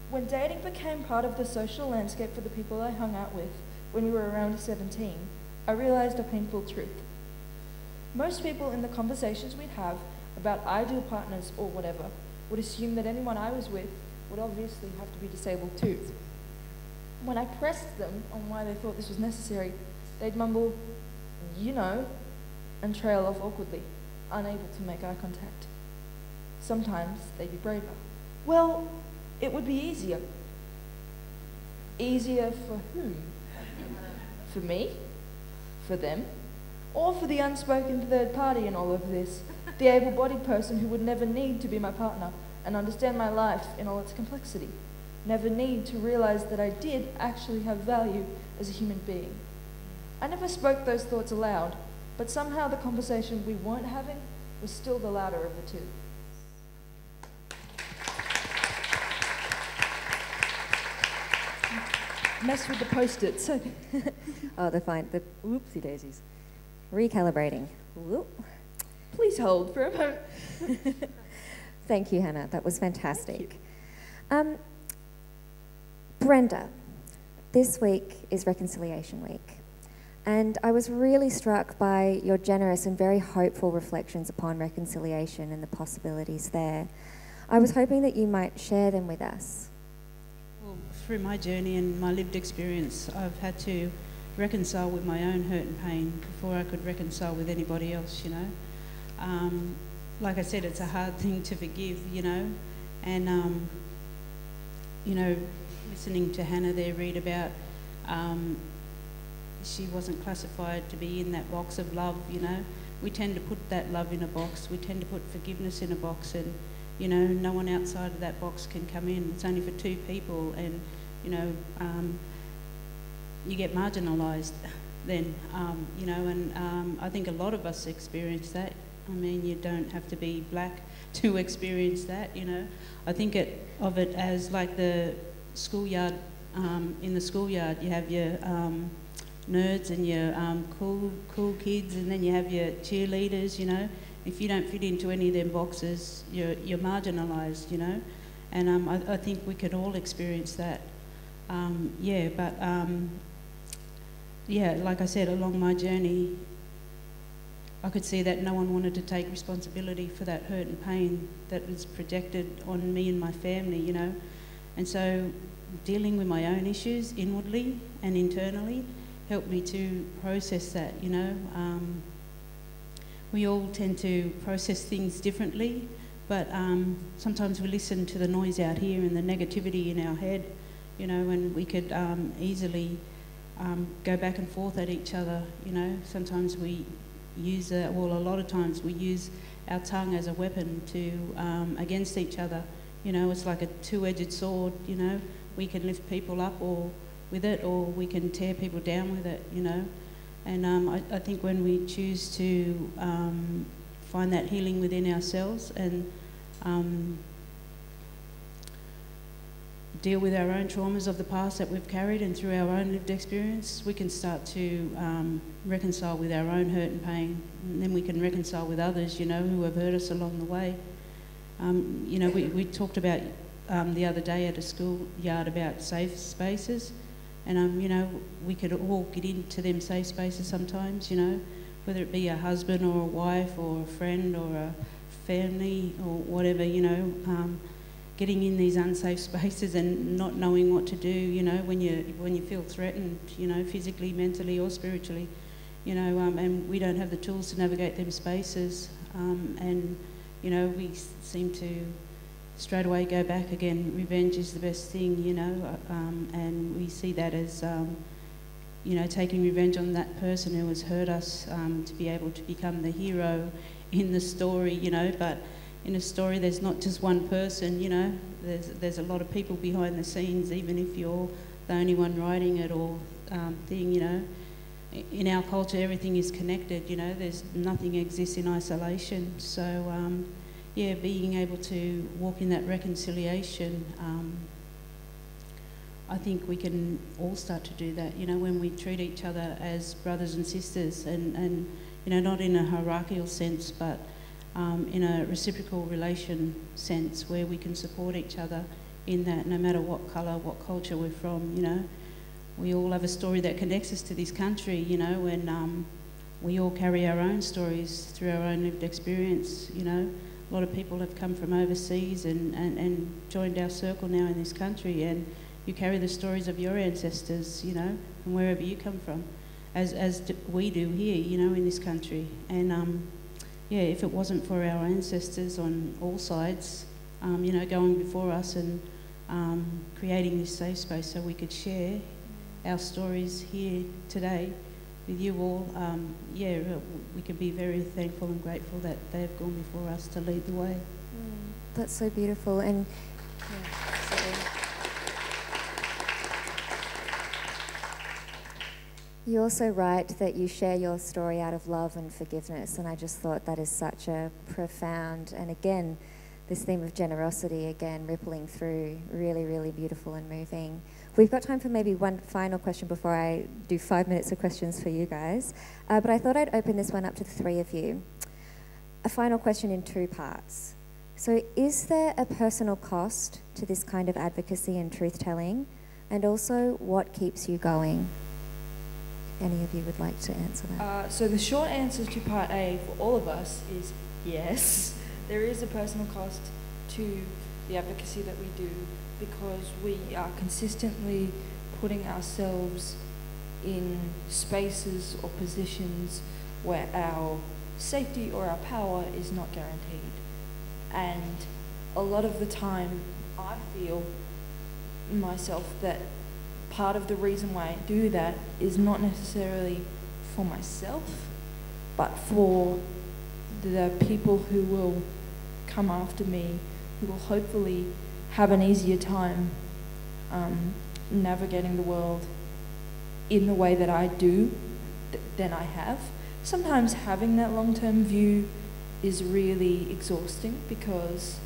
When dating became part of the social landscape for the people I hung out with when we were around 17, I realized a painful truth. Most people in the conversations we'd have about ideal partners or whatever would assume that anyone I was with would obviously have to be disabled too. When I pressed them on why they thought this was necessary, they'd mumble, you know, and trail off awkwardly, unable to make eye contact. Sometimes they'd be braver. Well, it would be easier. Easier for whom? For me? For them? Or for the unspoken third party in all of this? The able-bodied person who would never need to be my partner and understand my life in all its complexity. never need to realize that I did actually have value as a human being. I never spoke those thoughts aloud, but somehow the conversation we weren't having was still the louder of the two. Mess with the post-its. Oh, they're fine. The whoopsie daisies. Recalibrating. Whoop. Please hold for a moment. Thank you, Hannah. That was fantastic. Brenda, this week is Reconciliation Week. And I was really struck by your generous and very hopeful reflections upon reconciliation and the possibilities there. I was hoping that you might share them with us. Well, through my journey and my lived experience, I've had to reconcile with my own hurt and pain before I could reconcile with anybody else, you know. Like I said, it's a hard thing to forgive, you know. And, you know, listening to Hannah there read about she wasn't classified to be in that box of love, you know. We tend to put that love in a box. We tend to put forgiveness in a box, and, you know, no one outside of that box can come in. It's only for two people, and, you know, you get marginalised then, you know, and I think a lot of us experience that. I mean, you don't have to be black to experience that, you know. I think of it as like the schoolyard, in the schoolyard you have your nerds and your cool kids, and then you have your cheerleaders, you know. If you don't fit into any of them boxes, you're marginalised, you know. And I think we could all experience that. Yeah, but yeah, like I said, along my journey, I could see that no one wanted to take responsibility for that hurt and pain that was projected on me and my family, you know. And so dealing with my own issues inwardly and internally helped me to process that, you know. We all tend to process things differently, but sometimes we listen to the noise out here and the negativity in our head, you know, and we could easily go back and forth at each other, you know. Sometimes we use, well, a lot of times we use our tongue as a weapon to against each other. You know, it's like a two-edged sword, you know. We can lift people up with it, or we can tear people down with it, you know. And I think when we choose to find that healing within ourselves and deal with our own traumas of the past that we've carried, and through our own lived experience, we can start to reconcile with our own hurt and pain. And then we can reconcile with others, you know, who have hurt us along the way. You know, we talked about the other day at a schoolyard about safe spaces. And, you know, we could all get into them safe spaces sometimes, you know, whether it be a husband or a wife or a friend or a family or whatever, you know, getting in these unsafe spaces and not knowing what to do, you know, when you feel threatened, you know, physically, mentally or spiritually, you know, and we don't have the tools to navigate them spaces, and, you know, we seem to straight away go back again. Revenge is the best thing, you know, and we see that as, you know, taking revenge on that person who has hurt us, to be able to become the hero in the story, you know. But in a story, there's not just one person, you know. There's a lot of people behind the scenes, even if you're the only one writing it or thing, you know. In our culture, everything is connected, you know. Nothing exists in isolation. So, yeah, being able to walk in that reconciliation, I think we can all start to do that, you know, when we treat each other as brothers and sisters, and you know, not in a hierarchical sense, but in a reciprocal relation sense, where we can support each other in that, no matter what colour, what culture we're from, you know. We all have a story that connects us to this country, you know, and we all carry our own stories through our own lived experience, you know. A lot of people have come from overseas and joined our circle now in this country, and you carry the stories of your ancestors, you know, from wherever you come from, as we do here, you know, in this country. And yeah, if it wasn't for our ancestors on all sides, you know, going before us and creating this safe space so we could share our stories here today with you all, yeah, we can be very thankful and grateful that they have gone before us to lead the way. That's so beautiful. And yeah, absolutely. You also write that you share your story out of love and forgiveness, and I just thought that is such a profound, and again, this theme of generosity, again, rippling through, really, really beautiful and moving. We've got time for maybe one final question before I do 5 minutes of questions for you guys, but I thought I'd open this one up to the three of you. A final question in two parts. So is there a personal cost to this kind of advocacy and truth-telling? And also, what keeps you going? Any of you would like to answer that? So the short answer to part A for all of us is yes. There is a personal cost to the advocacy that we do because we are consistently putting ourselves in spaces or positions where our safety or our power is not guaranteed. And a lot of the time I feel myself that part of the reason why I do that is not necessarily for myself, but for the people who will come after me, who will hopefully have an easier time navigating the world in the way that I do than I have. Sometimes having that long-term view is really exhausting because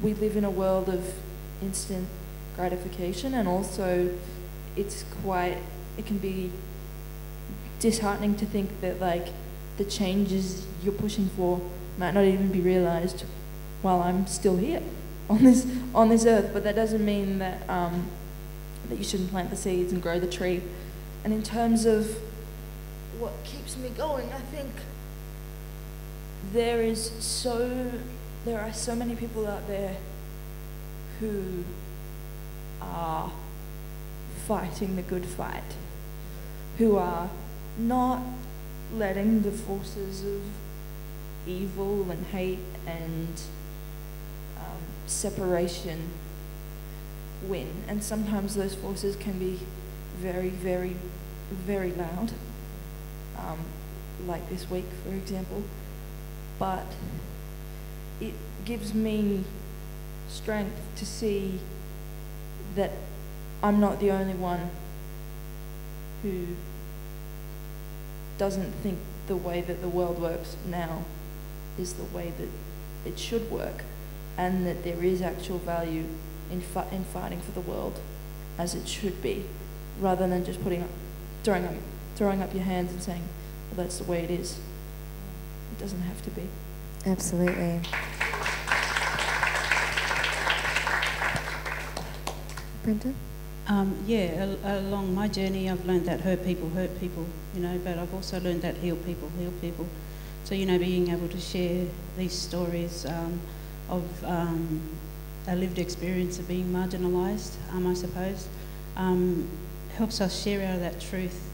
we live in a world of instant gratification, and also it can be disheartening to think that like the changes you're pushing for might not even be realized while I'm still here on this earth. But that doesn't mean that that you shouldn't plant the seeds and grow the tree. And in terms of what keeps me going, I think there are so many people out there who are fighting the good fight, who are not letting the forces of evil and hate and separation win. And sometimes those forces can be very, very, very loud, like this week, for example. But it gives me strength to see that I'm not the only one who doesn't think the way that the world works now is the way that it should work, and that there is actual value in fighting for the world as it should be, rather than just throwing up your hands and saying, well, that's the way it is. It doesn't have to be. Absolutely. Brenda? Along my journey, I've learned that hurt people, but I've also learned that heal people. So, being able to share these stories of a lived experience of being marginalised, I suppose, helps us share out of that truth,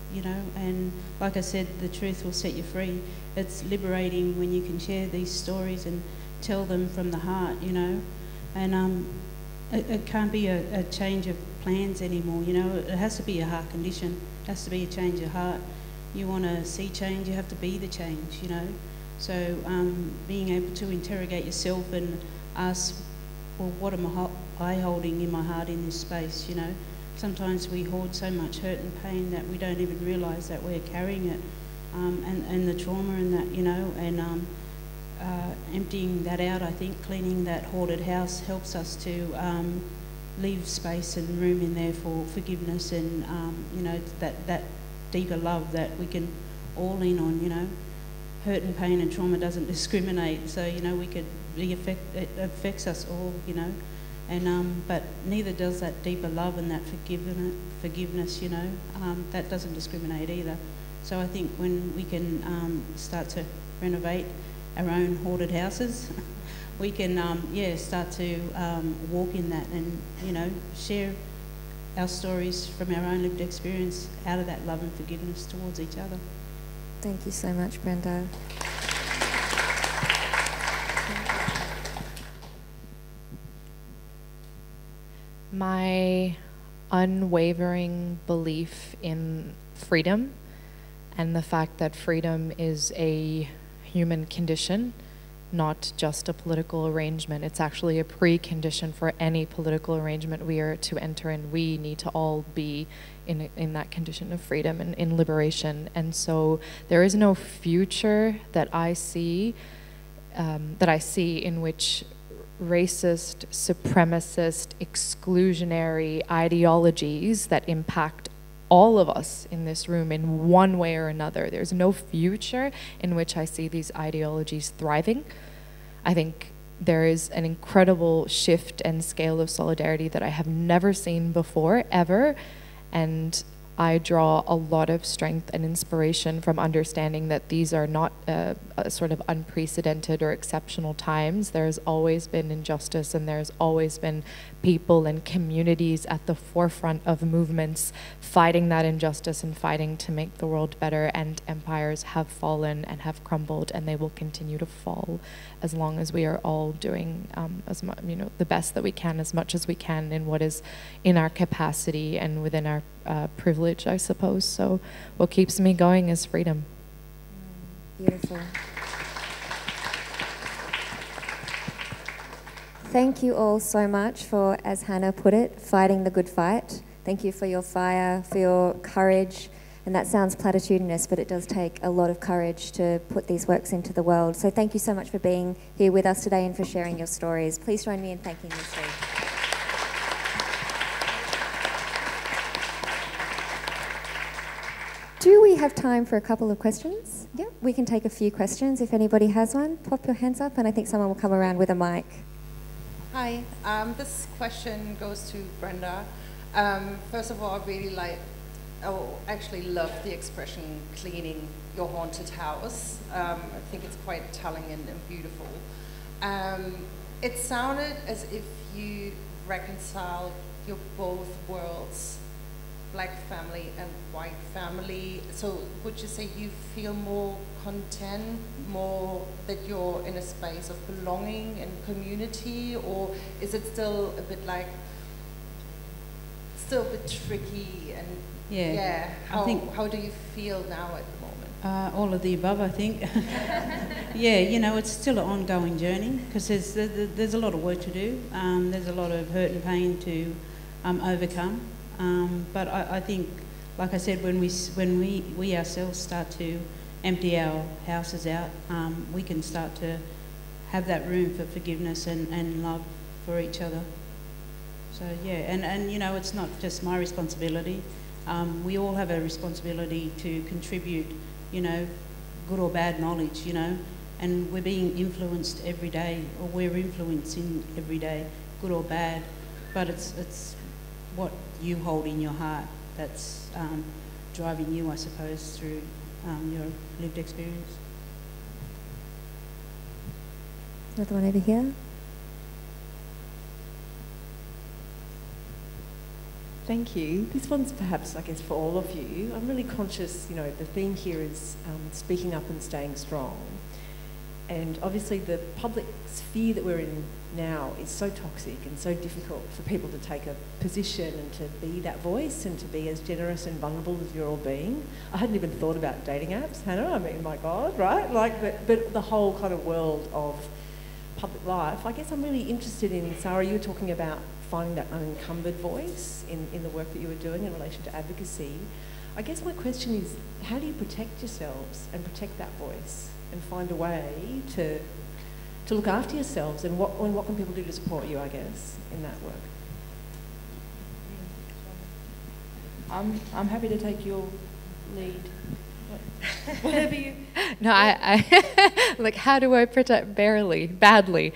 and like I said, the truth will set you free. It's liberating when you can share these stories and tell them from the heart, and it can't be a change of plans anymore, it has to be a heart condition, it has to be a change of heart. You want to see change, you have to be the change, So being able to interrogate yourself and ask, well, what am I holding in my heart in this space, Sometimes we hoard so much hurt and pain that we don't even realise that we're carrying it, and the trauma and that, and emptying that out, I think, cleaning that hoarded house helps us to leave space and room in there for forgiveness and, that deeper love that we can all lean on, Hurt and pain and trauma doesn't discriminate, so, it affects us all, and but neither does that deeper love and that forgiveness, that doesn't discriminate either. So I think when we can start to renovate our own hoarded houses, we can start to walk in that and share our stories from our own lived experience out of that love and forgiveness towards each other. Thank you so much, Brenda. My unwavering belief in freedom and the fact that freedom is a human condition not just a political arrangement. It's actually a precondition for any political arrangement we are to enter, and we need to all be in that condition of freedom and in liberation. And so there is no future that I see in which racist, supremacist, exclusionary ideologies that impact all of us in this room in one way or another. There's no future in which I see these ideologies thriving. I think there is an incredible shift and scale of solidarity that I have never seen before, ever. And I draw a lot of strength and inspiration from understanding that these are not a sort of unprecedented or exceptional times. There's always been injustice, and there's always been people and communities at the forefront of movements fighting that injustice and fighting to make the world better. And empires have fallen and have crumbled, and they will continue to fall as long as we are all doing the best that we can, as much as we can, in what is in our capacity and within our privilege, I suppose. So what keeps me going is freedom. Beautiful. Thank you all so much for, as Hannah put it, fighting the good fight. Thank you for your fire, for your courage. And that sounds platitudinous, but it does take a lot of courage to put these works into the world. So thank you so much for being here with us today and for sharing your stories. Please join me in thanking these three. Do we have time for a couple of questions? Yeah, we can take a few questions. If anybody has one, pop your hands up, and I think someone will come around with a mic. Hi, this question goes to Brenda. First of all, I actually love the expression cleaning your haunted house. I think it's quite telling and beautiful. It sounded as if you reconciled your both worlds, black family and white family. So would you say you feel more content, more that you're in a space of belonging and community, or is it still a bit tricky? And how do you feel now at the moment? All of the above, I think. Yeah, it's still an ongoing journey, because there's a lot of work to do. There's a lot of hurt and pain to overcome. But I think, like I said, when we ourselves start to empty our houses out, we can start to have that room for forgiveness and love for each other. So yeah, and it's not just my responsibility. We all have a responsibility to contribute, good or bad knowledge, and we're being influenced every day, or we're influencing every day, good or bad. But it's what you hold in your heart that's driving you, I suppose, through your lived experience. Another one over here. Thank you. This one's perhaps, I guess, for all of you. I'm really conscious, the theme here is speaking up and staying strong. And obviously the public sphere that we're in now is so toxic and so difficult for people to take a position and to be that voice and to be as generous and vulnerable as you're all being. I hadn't even thought about dating apps, Hannah. I mean, my God, right? But the whole kind of world of public life. I guess I'm really interested in, Sara, you were talking about finding that unencumbered voice in the work that you were doing in relation to advocacy. I guess my question is, how do you protect yourselves and protect that voice and find a way to look after yourselves, and what can people do to support you, I guess, in that work? I'm happy to take your lead. Whatever you... No, I like, how do I protect? Badly.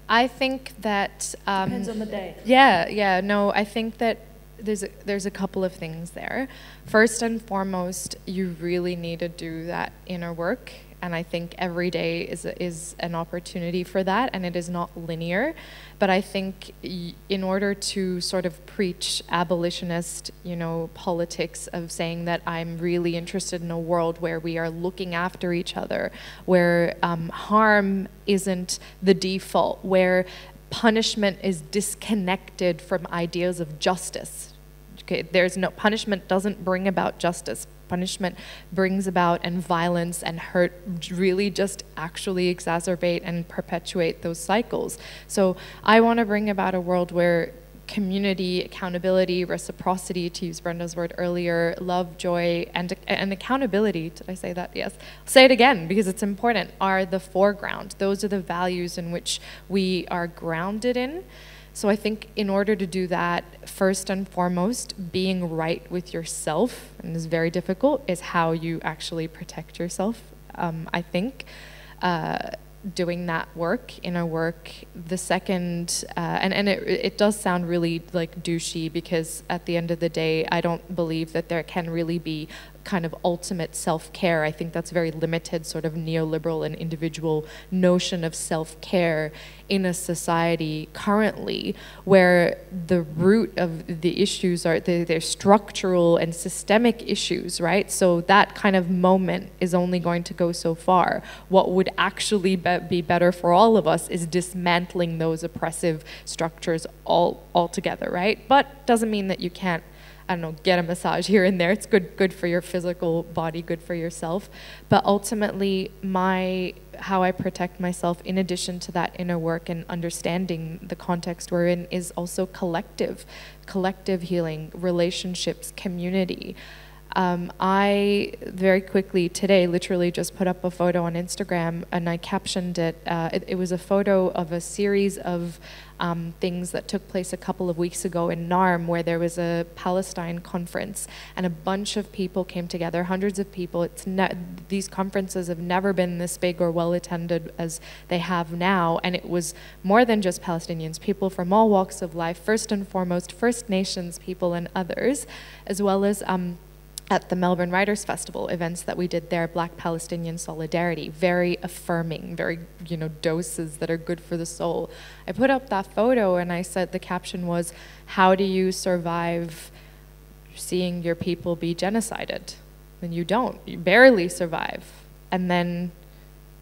I think that... Depends on the day. Yeah, no, I think that there's a couple of things there. First and foremost, you really need to do that inner work, and I think every day is an opportunity for that, and it is not linear. But I think in order to sort of preach abolitionist, politics of saying that I'm really interested in a world where we are looking after each other, where harm isn't the default, where punishment is disconnected from ideas of justice. Okay, punishment doesn't bring about justice. punishment brings about, and violence and hurt really just actually exacerbate and perpetuate those cycles. So I want to bring about a world where community, accountability, reciprocity, to use Brenda's word earlier, love, joy, and accountability, did I say that? Yes. I'll say it again because it's important, are the foreground. Those are the values in which we are grounded in. So I think in order to do that, first and foremost, being right with yourself, and is very difficult, is how you actually protect yourself, I think. Doing that work, inner work. The second, and it does sound really like douchey, because at the end of the day, I don't believe that there can really be kind of ultimate self-care. I think that's a very limited sort of neoliberal and individual notion of self-care in a society currently where the root of the issues are, they're structural and systemic issues, right? So that kind of moment is only going to go so far. What would actually be better for all of us is dismantling those oppressive structures altogether, right? But doesn't mean that you can't, I don't know, get a massage here and there. It's good for your physical body, good for yourself. But ultimately, how I protect myself, in addition to that inner work and understanding the context we're in, is also collective healing, relationships, community. I very quickly today literally just put up a photo on Instagram, and I captioned it. It was a photo of a series of things that took place a couple of weeks ago in Narm, where there was a Palestine conference, and a bunch of people came together, hundreds of people. These conferences have never been this big or well attended as they have now, and it was more than just Palestinians, people from all walks of life, first and foremost First Nations people and others, as well as at the Melbourne Writers' Festival events that we did there, Black Palestinian Solidarity, very affirming, very, doses that are good for the soul. I put up that photo and I said, the caption was, how do you survive seeing your people be genocided? And you don't, you barely survive. And then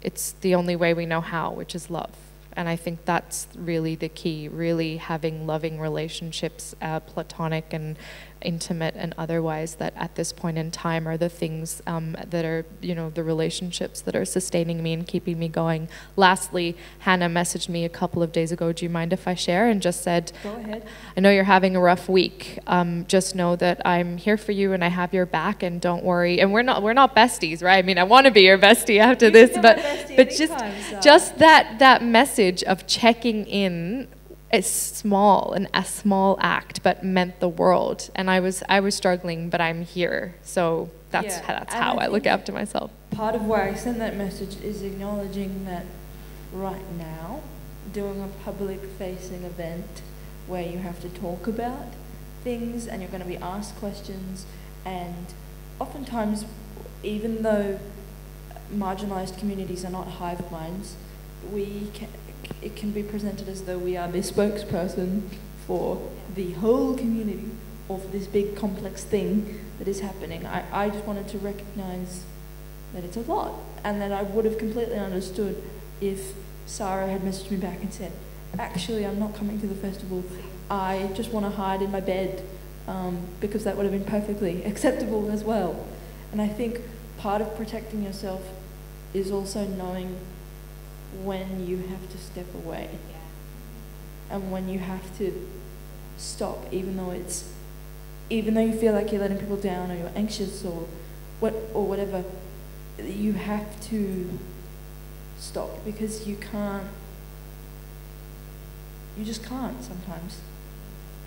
it's the only way we know how, which is love. And I think that's really the key, really having loving relationships, platonic and intimate and otherwise, that at this point in time are the things that are, the relationships that are sustaining me and keeping me going. Lastly, Hannah messaged me a couple of days ago, do you mind if I share? And just said, go ahead. I know you're having a rough week. Just know that I'm here for you and I have your back, and don't worry. And we're not besties, right? I mean, I want to be your bestie after this, but just that message of checking in, it's small, a small act, but meant the world. And I was struggling, but I'm here. So that's how I look after myself. Part of why I send that message is acknowledging that right now, doing a public-facing event where you have to talk about things and you're going to be asked questions, and oftentimes, even though marginalised communities are not hive minds, it can be presented as though we are the spokesperson for the whole community, or for this big complex thing that is happening. I just wanted to recognise that it's a lot, and that I would have completely understood if Sara had messaged me back and said, actually, I'm not coming to the festival, I just want to hide in my bed, because that would have been perfectly acceptable as well. And I think part of protecting yourself is also knowing when you have to step away, and when you have to stop, even though you feel like you're letting people down, or you're anxious, or whatever, you have to stop, because you just can't sometimes,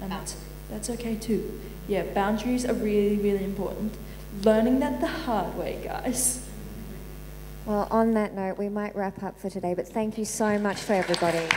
and that's okay too. Yeah, boundaries are really, really important. Learning that the hard way, guys. Well, on that note, we might wrap up for today, but thank you so much for everybody.